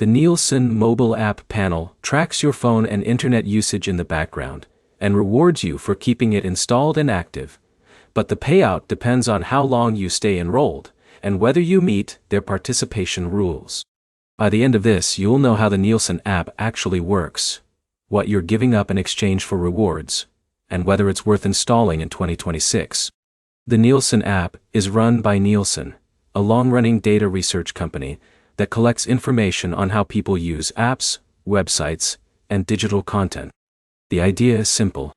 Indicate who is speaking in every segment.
Speaker 1: The Nielsen mobile app panel tracks your phone and internet usage in the background and rewards you for keeping it installed and active. But the payout depends on how long you stay enrolled and whether you meet their participation rules. By the end of this, you'll know how the Nielsen app actually works, what you're giving up in exchange for rewards, and whether it's worth installing in 2026. The Nielsen app is run by Nielsen, a long-running data research company that collects information on how people use apps, websites, and digital content. The idea is simple.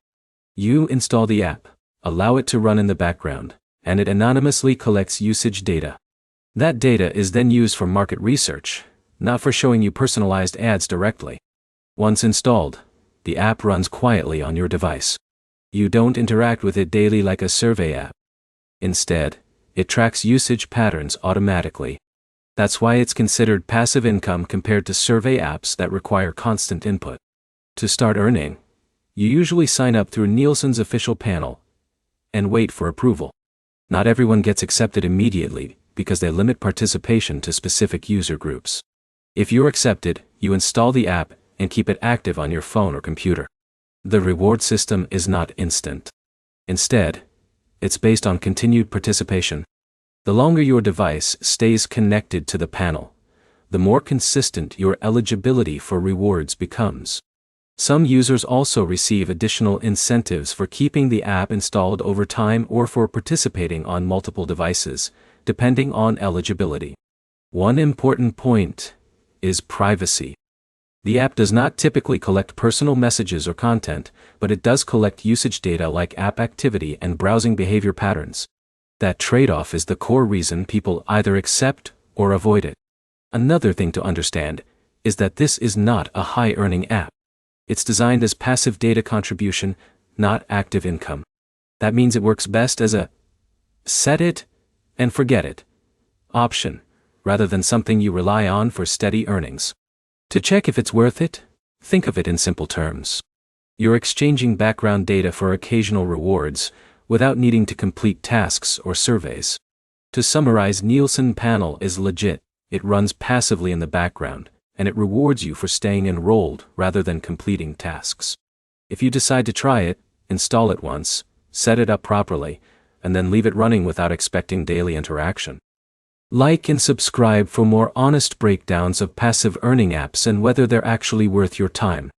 Speaker 1: You install the app, allow it to run in the background, and it anonymously collects usage data. That data is then used for market research, not for showing you personalized ads directly. Once installed, the app runs quietly on your device. You don't interact with it daily like a survey app. Instead, it tracks usage patterns automatically. That's why it's considered passive income compared to survey apps that require constant input. To start earning, you usually sign up through Nielsen's official panel and wait for approval. Not everyone gets accepted immediately because they limit participation to specific user groups. If you're accepted, you install the app and keep it active on your phone or computer. The reward system is not instant. Instead, it's based on continued participation. The longer your device stays connected to the panel, the more consistent your eligibility for rewards becomes. Some users also receive additional incentives for keeping the app installed over time or for participating on multiple devices, depending on eligibility. One important point is privacy. The app does not typically collect personal messages or content, but it does collect usage data like app activity and browsing behavior patterns. That trade-off is the core reason people either accept or avoid it. Another thing to understand is that this is not a high-earning app. It's designed as passive data contribution, not active income. That means it works best as a set it and forget it option, rather than something you rely on for steady earnings. To check if it's worth it, think of it in simple terms. You're exchanging background data for occasional rewards without needing to complete tasks or surveys. To summarize, Nielsen panel is legit. It runs passively in the background, and it rewards you for staying enrolled rather than completing tasks. If you decide to try it, install it once, set it up properly, and then leave it running without expecting daily interaction. Like and subscribe for more honest breakdowns of passive earning apps and whether they're actually worth your time.